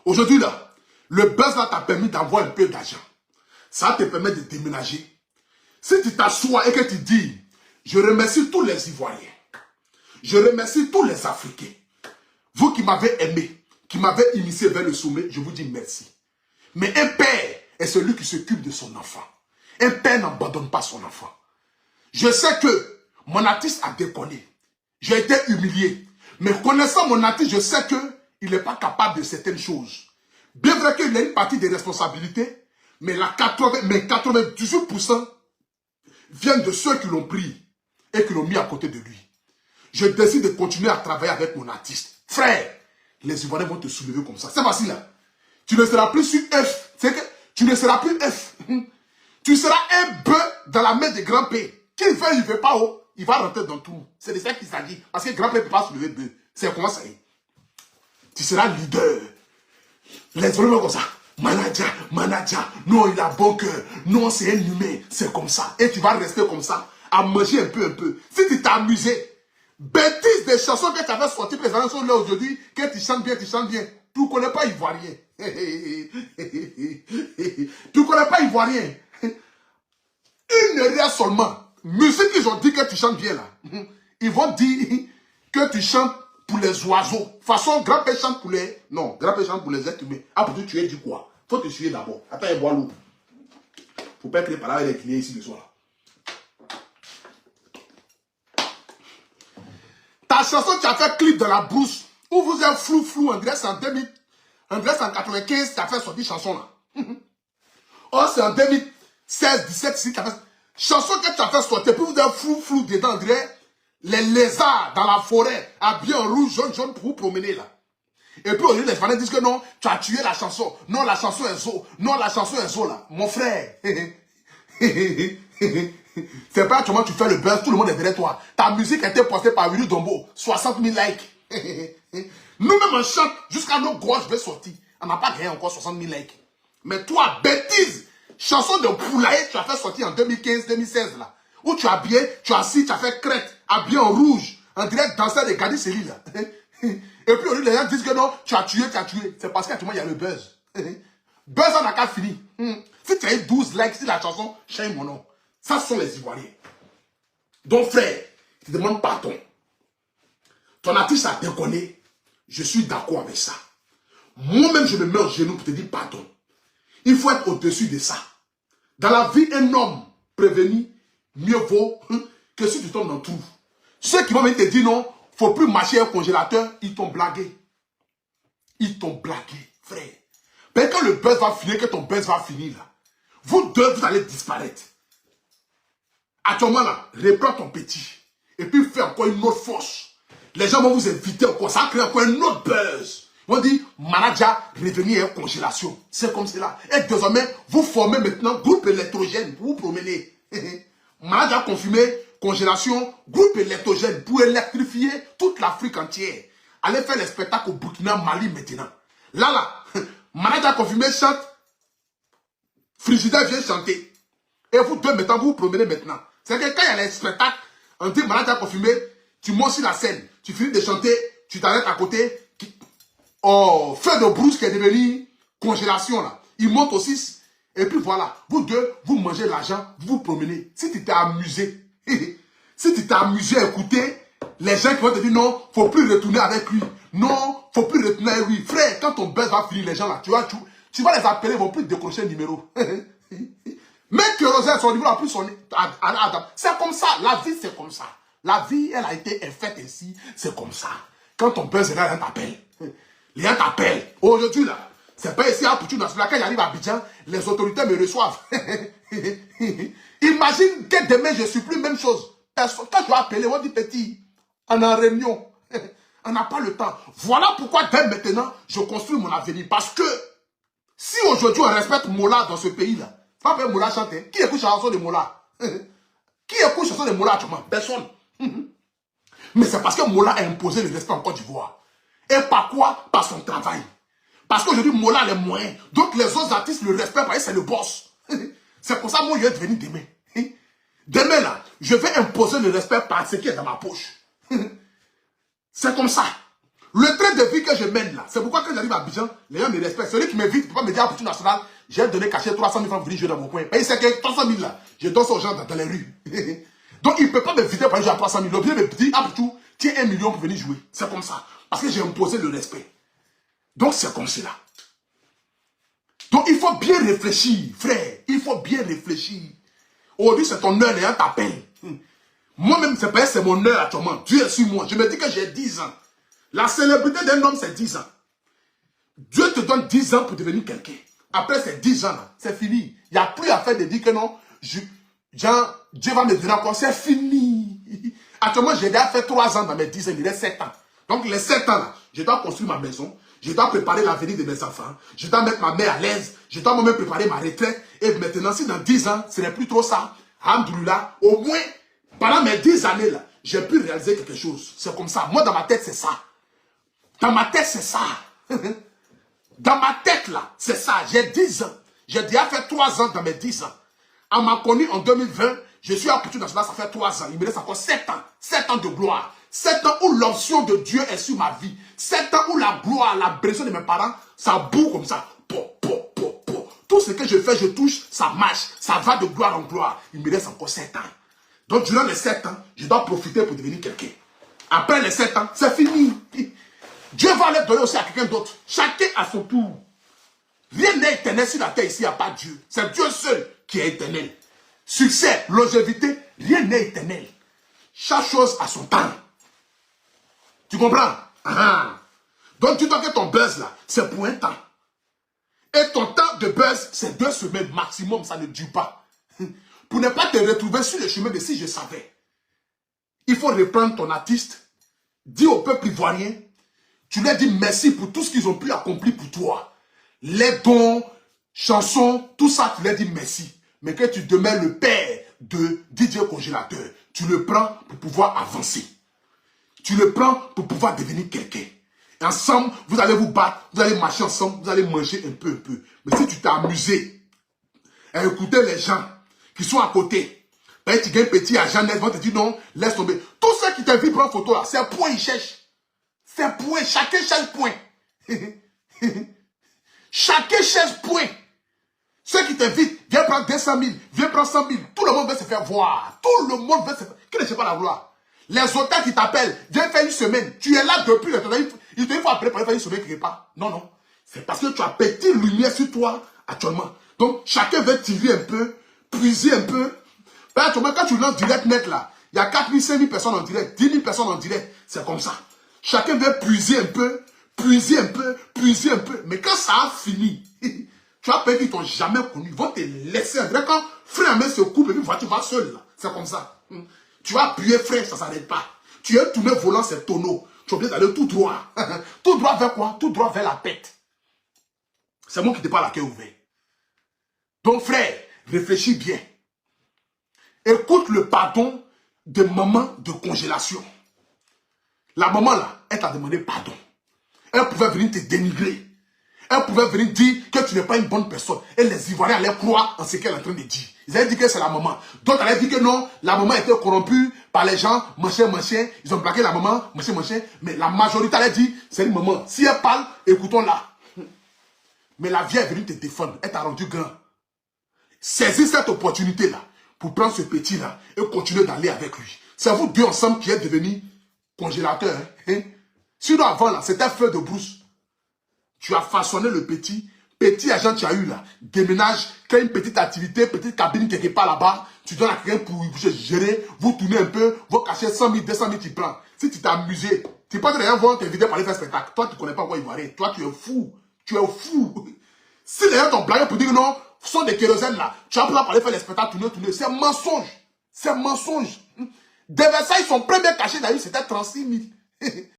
Aujourd'hui, là, le buzz là t'a permis d'avoir un peu d'argent. Ça te permet de déménager. Si tu t'assois et que tu dis, je remercie tous les Ivoiriens, je remercie tous les Africains, vous qui m'avez aimé, qui m'avez initié vers le sommet, je vous dis merci. Mais un père est celui qui s'occupe de son enfant. Un père n'abandonne pas son enfant. Je sais que mon artiste a déconné. J'ai été humilié. Mais connaissant mon artiste, je sais qu'il n'est pas capable de certaines choses. Bien vrai qu'il a une partie des responsabilités, mais 98% viennent de ceux qui l'ont pris et qui l'ont mis à côté de lui. Je décide de continuer à travailler avec mon artiste. Frère, les Ivoiriens vont te soulever comme ça. C'est facile, là. Tu ne seras plus sur F. C'est que tu ne seras plus F. Tu seras un bœuf dans la main de grand P. Qu'il veut, il ne veut pas, oh, il va rentrer dans tout. C'est de ça qu'il s'agit. Parce que grand P ne peut pas soulever bœuf. C'est comment ça y est. Tu seras leader. Les Ivoiriens vont comme ça. Manager, non, il a bon cœur. Non, c'est un humain. C'est comme ça. Et tu vas rester comme ça, à manger un peu. Si tu t'es amusé, bêtises des chansons que tu avais sorties, les gens sont là aujourd'hui, que tu chantes bien. Tu ne connais pas Ivoirien. Tu ne connais pas Ivoirien. Une erreur seulement. Musique, ils ont dit que tu chantes bien là. Ils vont dire que tu chantes pour les oiseaux. Façon, grand-père chante pour les... Non, grand-père chante pour les êtres humains. Ah, pour tu es du quoi? Faut te suivre d'abord. Attends, il boit l'eau. Faut pas que les paroles avec les clients ici le soir. Ta chanson, tu as fait clip dans la brousse. Où vous êtes flou, on dirait c'est en 2000. En 1995, tu as fait sortir chanson là. Oh, c'est en 2016, 17, si tu as fait... Chanson que tu as fait sortir, puis vous êtes flou dedans, on dirait les lézards dans la forêt, habillés en rouge, jaune pour vous promener là. Et puis au lieu les fans disent que non, tu as tué la chanson. Non, la chanson est zo. Non, la chanson est zo là. Mon frère. C'est pas comment tu fais le buzz, tout le monde est derrière toi. Ta musique a été postée par Willy Dombo. 60 000 likes. Nous-mêmes on chante jusqu'à nos gorges vais sortir. On n'a pas gagné encore 60 000 likes. Mais toi, bêtise. Chanson de Poulailler, tu as fait sortir en 2015-2016 là. Où tu as habillé, tu as assis, tu as fait crête, habillé en rouge. En direct danseur de Gadi Seli là. Et puis, au lieu, les gens disent que non, tu as tué. C'est parce qu'actuellement, il y a le buzz. Buzz, on n'a qu'à finir. Si tu as eu 12 likes sur la chanson, change mon nom. Ça, ce sont les Ivoiriens. Donc, frère, tu demandes pardon. Ton artiste a déconné. Je suis d'accord avec ça. Moi-même, je me mets au genou pour te dire pardon. Il faut être au-dessus de ça. Dans la vie, un homme prévenu, mieux vaut que si tu tombes dans tout. Ceux qui vont venir te dire non, faut plus marcher un congélateur, ils t'ont blagué. Ils t'ont blagué, frère. Mais quand le buzz va finir, que ton buzz va finir là, vous deux, vous allez disparaître. Actuellement là, reprends ton petit. Et puis fais encore une autre force. Les gens vont vous inviter encore, ça va créer encore un autre buzz. Ils vont dire, manager, revenir à congélation. C'est comme cela. Et désormais, vous formez maintenant groupe électrogène pour vous promener. Manager confirmé, congélation, groupe électrogène pour électrifier toute l'Afrique entière. Allez faire les spectacles au Burkina, Mali maintenant. Là, manager confirmé chante, Frigidaire vient chanter. Et vous deux maintenant, vous vous promenez maintenant. C'est que quand il y a les spectacles, on dit manager confirmé, tu montes sur la scène, tu finis de chanter, tu t'arrêtes à côté. Oh, feu de brousse qui est devenu congélation là. Il monte aussi. Et puis voilà, vous deux, vous mangez l'argent, vous vous promenez. Si tu t'es amusé, si tu t'es amusé à écouter, les gens qui vont te dire non, faut plus retourner avec lui. Non, faut plus retourner avec lui. Frère, quand ton buzz va finir, les gens là, tu vas les appeler, ils vont plus décrocher le numéro. Mais que Rosette, son niveau n'a plus sonné. C'est comme ça, la vie c'est comme ça. La vie, elle a été faite ainsi, c'est comme ça. Quand ton buzz est là, les gens t'appellent. Les gens t'appellent. Aujourd'hui là, c'est pas ici à Poutou Nassula. Quand j'arrive à Abidjan, les autorités me reçoivent. Imagine que demain, je suis plus même chose. Quand je vais appeler, on dit petit, on est en réunion. On n'a pas le temps. Voilà pourquoi dès maintenant, je construis mon avenir. Parce que si aujourd'hui on respecte Mola dans ce pays-là, c'est pas pour Mola chanter. Qui écoute la chanson de Mola? Qui écoute la chanson de Mola actuellement? Personne. Mais c'est parce que Mola a imposé le respect en Côte d'Ivoire. Et par quoi? Par son travail. Parce qu'aujourd'hui, Mola a les moyens. Donc les autres artistes le respectent parce que c'est le boss. C'est pour ça que moi, je vais devenir demain. Demain, là, je vais imposer le respect par ce qui est dans ma poche. C'est comme ça. Le train de vie que je mène là, c'est pourquoi quand j'arrive à Abidjan, les gens me respectent. Celui qui m'invite, ne peut pas me dire à Abidjan National, j'ai donné caché 300 000 francs pour venir jouer dans mon coin. Et il sait que 300 000 là, je donne ça aux gens dans les rues. Donc il ne peut pas me inviter pour aller jouer à 300 000. L'objet me dit, Abidjan, tiens 1 million pour venir jouer. C'est comme ça. Parce que j'ai imposé le respect. Donc c'est comme cela. Donc il faut bien réfléchir, frère. Il faut bien réfléchir. Aujourd'hui, c'est ton heure, les gens t'appellent. Moi-même, c'est mon heure actuellement. Dieu est sur moi. Je me dis que j'ai 10 ans. La célébrité d'un homme, c'est 10 ans. Dieu te donne 10 ans pour devenir quelqu'un. Après ces 10 ans, c'est fini. Il n'y a plus à faire de dire que non, Dieu va me donner encore. C'est fini. Actuellement, j'ai déjà fait 3 ans dans mes 10 ans. Il reste 7 ans. Donc, les 7 ans, là, je dois construire ma maison. Je dois préparer l'avenir de mes enfants. Je dois mettre ma mère à l'aise. Je dois moi-même préparer ma retraite. Et maintenant, si dans 10 ans, ce n'est plus trop ça, alhamdoulilah, au moins, pendant mes 10 années, là, j'ai pu réaliser quelque chose. C'est comme ça. Moi, dans ma tête, c'est ça. Dans ma tête, c'est ça. Dans ma tête, là, c'est ça. J'ai 10 ans. J'ai déjà fait 3 ans dans mes 10 ans. On m'a connu en 2020. Je suis à Poutine National, ça fait 3 ans. Il me reste encore 7 ans. 7 ans de gloire. 7 ans où l'option de Dieu est sur ma vie. 7 ans où la gloire, la pression de mes parents, ça boue comme ça. Tout ce que je fais, je touche, ça marche. Ça va de gloire en gloire. Il me reste encore 7 ans. Donc, durant les 7 ans, je dois profiter pour devenir quelqu'un. Après les 7 ans, c'est fini. Dieu va le donner aussi à quelqu'un d'autre. Chacun à son tour. Rien n'est éternel sur la terre ici, il n'y a pas Dieu. C'est Dieu seul qui est éternel. Succès, longévité, rien n'est éternel. Chaque chose a son temps. Tu comprends? Donc tu dois que ton buzz là, c'est pour un temps. Et ton temps de buzz, c'est 2 semaines maximum, ça ne dure pas. Pour ne pas te retrouver sur le chemin de si je savais. Il faut reprendre ton artiste, dis au peuple ivoirien, tu leur dis merci pour tout ce qu'ils ont pu accomplir pour toi. Les dons, chansons, tout ça, tu leur dis merci. Mais que tu demeures le père de DJ Congélateur, tu le prends pour pouvoir avancer. Tu le prends pour pouvoir devenir quelqu'un. Ensemble, vous allez vous battre, vous allez marcher ensemble, vous allez manger un peu. Mais si tu t'es amusé à écouter les gens qui sont à côté, ben, tu gagnes petit argent net, vont te dire non, laisse tomber. Tous ceux qui t'invitent prendre photo là, c'est un point, ils cherchent. C'est un point, chacun cherche point. Chacun cherche point. Ceux qui t'invitent, viens prendre 200 000, viens prendre 100 000. Tout le monde veut se faire voir. Tout le monde veut se faire. Qui ne cherche pas la gloire? Les hôtels qui t'appellent, viens faire une semaine. Tu es là depuis le temps. Il te faut appeler pour aller faire une semaine quelque part. Non. C'est parce que tu as petite lumière sur toi actuellement. Donc, chacun veut tirer un peu, puiser un peu. Ben, actuellement, quand tu lances direct net là, il y a 4 000, 5 000 personnes en direct, 10 000 personnes en direct. C'est comme ça. Chacun veut puiser un peu, puiser un peu. Mais quand ça a fini, tu as peur qu'ils t'ont jamais connu. Ils vont te laisser. Quand frère main se coupe et puis tu vas seul là. C'est comme ça. Tu vas appuyer frère, ça ne s'arrête pas. Tu es tourné volant, c'est tonneau. Tu es obligé d'aller tout droit. Tout droit vers quoi? Tout droit vers la pète. C'est moi qui te parle à cœur ouvert. Donc frère, réfléchis bien. Écoute le pardon de maman de congélation. La maman là, elle t'a demandé pardon. Elle pouvait venir te dénigrer. Elle pouvait venir dire que tu n'es pas une bonne personne. Et les Ivoiriens allaient croire en ce qu'elle est en train de dire. Ils allaient dire que c'est la maman. D'autres allaient dire que non, la maman était corrompue par les gens, machin. Ils ont plaqué la maman, machin. Mais la majorité allait dire, c'est une maman. Si elle parle, écoutons-la. Mais la vie est venue te défendre. Elle t'a rendu grand. Saisis cette opportunité-là pour prendre ce petit-là et continuer d'aller avec lui. C'est vous deux ensemble qui êtes devenus congélateurs. Sinon avant, là, c'était feu de brousse. Tu as façonné le petit agent que tu as eu là. Déménage, crée une petite activité, petite cabine quelque part là-bas. Tu donnes à quelqu'un pour gérer. Vous tournez un peu, vous cachez 100 000, 200 000, tu prends. Si tu t'es amusé, tu ne peux pas rien voir t'inviter pour aller faire un spectacle. Toi, tu ne connais pas quoi Ivoirien. Toi, tu es fou. Tu es fou. Si les gens t'ont blagué pour dire que non, ce sont des kérosènes là. Tu as pour aller faire les spectacles, tourner. C'est un mensonge. C'est un mensonge. Des Versailles, son premier cachet d'ailleurs, c'était 36 000.